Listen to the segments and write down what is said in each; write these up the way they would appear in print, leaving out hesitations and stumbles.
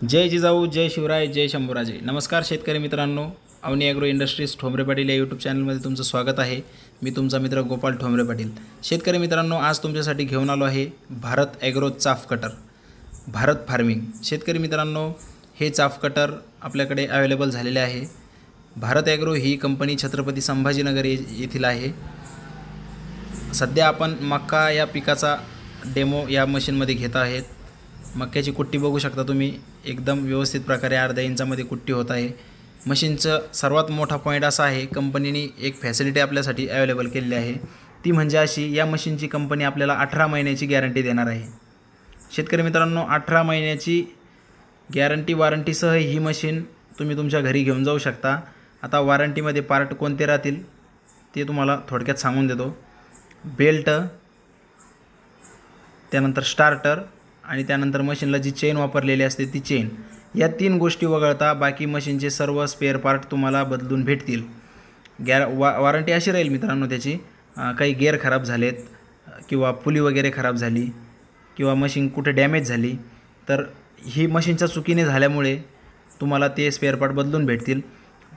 जय जिजाऊ, जय शिवराय, जय शंभूराजे. नमस्कार शेतकरी मित्रांनो, अवनी ॲग्रो इंडस्ट्रीज ठोंबरे पाटील या यूट्यूब चॅनलमध्ये तुमचं स्वागत आहे. मी तुमचा मित्र गोपाल ठोंबरे पाटील. शेतकरी मित्रांनो, आज तुमच्यासाठी घेऊन आलो आहे Bharat agro chaff cutter, Bharat farming. शेतकरी मित्रांनो, हे चाफ कटर आपल्याकडे अवेलेबल झालेले आहे. भारत ॲग्रो ही कंपनी छत्रपती संभाजीनगर येथील आहे. सध्या आपण मक्का या पिकाचा डेमो या मशीनमध्ये घेत आहेत. मक्याची कुट्टी बघू शकता तुम्ही, एकदम व्यवस्थित प्रकारे अर्ध्या इंचामध्ये कुट्टी होत आहे. मशीनचं सर्वात मोठा पॉईंट असा आहे, कंपनीने एक फॅसिलिटी आपल्यासाठी अवेलेबल केलेली आहे. ती म्हणजे अशी, या मशीनची कंपनी आपल्याला 18 महिन्याची गॅरंटी देणार आहे. शेतकरी मित्रांनो, 18 महिन्याची गॅरंटी वॉरंटीसह ही मशीन तुम्ही तुमच्या घरी घेऊन जाऊ शकता. आता वॉरंटीमध्ये पार्ट कोणते राहतील ते तुम्हाला थोडक्यात सांगून देतो. बेल्ट, त्यानंतर स्टार्टर आणि त्यानंतर मशीनला जी चेन वापरलेली असते ती चेन, या 3 गोष्टी वगळता बाकी मशीनचे सर्व स्पेअर पार्ट तुम्हाला बदलून भेटतील. वॉरंटी अशी राहील मित्रांनो त्याची, काही गेअर खराब झालेत किंवा पुली वगैरे खराब झाली किंवा मशीन कुठे डॅमेज झाली तर ही मशीनच्या चुकीने झाल्यामुळे तुम्हाला ते स्पेअर पार्ट बदलून भेटतील.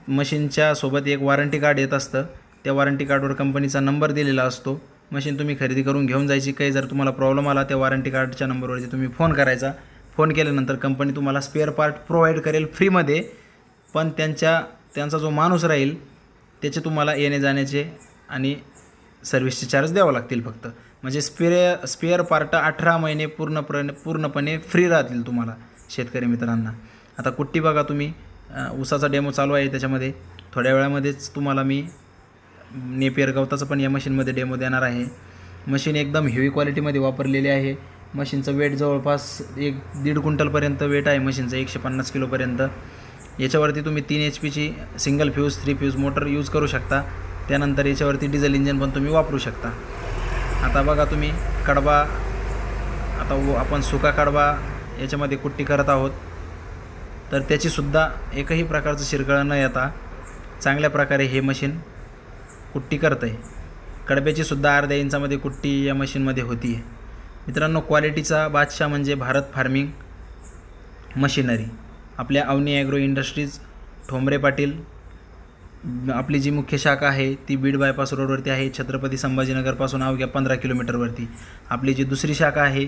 मशीनच्या सोबत एक वॉरंटी कार्ड येत असतं, त्या वॉरंटी कार्डवर कंपनीचा नंबर दिलेला असतो. मशीन तुम्ही खरेदी करून घेऊन जायची. काही जर तुम्हाला प्रॉब्लेम आला त्या वॉरंटी कार्डच्या नंबरवरती तुम्ही फोन करायचा. फोन केल्यानंतर कंपनी तुम्हाला स्पेअर पार्ट प्रोव्हाइड करेल फ्रीमध्ये, पण त्यांचा जो माणूस राहील त्याचे तुम्हाला येणे जाण्याचे आणि सर्व्हिसचे चार्ज द्यावं लागतील फक्त. म्हणजे स्पेअर पार्ट 18 महिने पूर्णपणे फ्री राहतील तुम्हाला शेतकरी मित्रांना. आता कुट्टी बघा तुम्ही, ऊसाचा डेमो चालू आहे. त्याच्यामध्ये थोड्या वेळामध्येच तुम्हाला मी नेपियर गवताचं पण या मशीनमध्ये डेमो देणार आहे. मशीन एकदम हेवी क्वालिटीमध्ये वापरलेली आहे. मशीनचं वेट जवळपास 1-1.5 क्विंटलपर्यंत वेट आहे मशीनचं, 150 किलोपर्यंत. याच्यावरती तुम्ही 3 HP single fuse 3 fuse motor use करू शकता. त्यानंतर याच्यावरती डिझेल इंजन पण तुम्ही वापरू शकता. आता बघा तुम्ही कडबा, आता आपण सुका कडबा याच्यामध्ये कुट्टी करत आहोत, तर त्याचीसुद्धा एकही प्रकारचं शिरकळं न येता चांगल्या प्रकारे हे मशीन कुट्टी करतं आहे. कडब्याचीसुद्धा अर्ध्या इंचामध्ये कुट्टी या मशीनमध्ये होती आहे. मित्रांनो, क्वालिटीचा बादशाह म्हणजे भारत फार्मिंग मशिनरी. आपल्या अवनी ॲग्रो इंडस्ट्रीज ठोंबरे पाटील, आपली जी मुख्य शाखा आहे ती बीड बायपास रोडवरती आहे, छत्रपती संभाजीनगरपासून अवघ्या 15 किलोमीटरवरती. आपली जी दुसरी शाखा आहे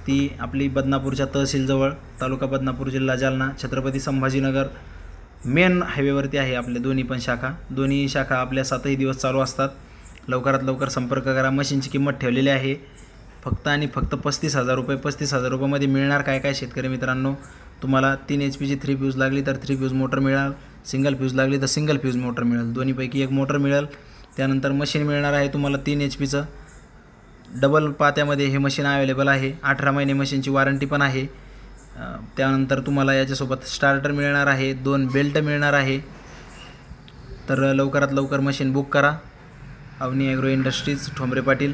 ती आपली बदनापूरच्या तहसीलजवळ, तालुका बदनापूर, जिल्हा जालना, छत्रपती संभाजीनगर मेन हायवेवरती आहे. आपले दोन्ही शाखा आपल्या 7ही दिवस चालू असतात. लवकरात लवकर संपर्क करा. मशीनची किंमत ठेवलेली आहे फक्त आणि फक्त 35,000 रुपये. 35,000 रुपयामध्ये मिळणार काय शेतकरी मित्रांनो, तुम्हाला 3 HP 3 फ्यूज लागली तर 3 फ्यूज मोटर मिळेल, सिंगल फ्यूज लागली तर सिंगल फ्यूज मोटर मिळेल, दोन्हीपैकी एक मोटर मिळेल. त्यानंतर मशीन मिळणार आहे तुम्हाला 3 HP डबल पात्यामध्ये हे मशीन अवेलेबल आहे. 18 महिने मशीनची वॉरंटी पण आहे. त्यानंतर तुम्हाला याच्यासोबत स्टार्टर मिळणार आहे, 2 बेल्ट मिळणार आहे. तर लवकरात लवकर मशीन बुक करा. Avani agro industries Thombre Patil.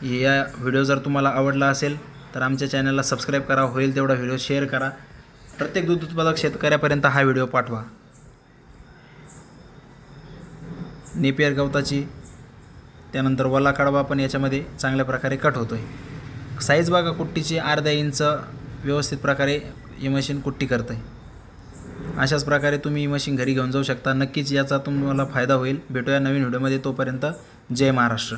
या व्हिडिओ जर तुम्हाला आवडला असेल तर आमच्या चॅनलला सबस्क्राईब करा, होईल तेवढा व्हिडिओ शेअर करा. प्रत्येक दूध उत्पादक शेतकऱ्यापर्यंत हा व्हिडिओ पाठवा. नेपियर गवताची, त्यानंतर वल्ला कडबा पण याच्यामध्ये चांगल्या प्रकारे कट होतो आहे. साईज बघा कुट्टीची, अर्ध्या इंच व्यवस्थित प्रकारे ही मशीन कुट्टी करतं आहे. अशाच प्रकारे तुम्ही ही मशीन घरी घेऊन जाऊ शकता. नक्कीच याचा तुम्हाला फायदा होईल. भेटूया नवीन व्हिडिओमध्ये. तोपर्यंत जय महाराष्ट्र.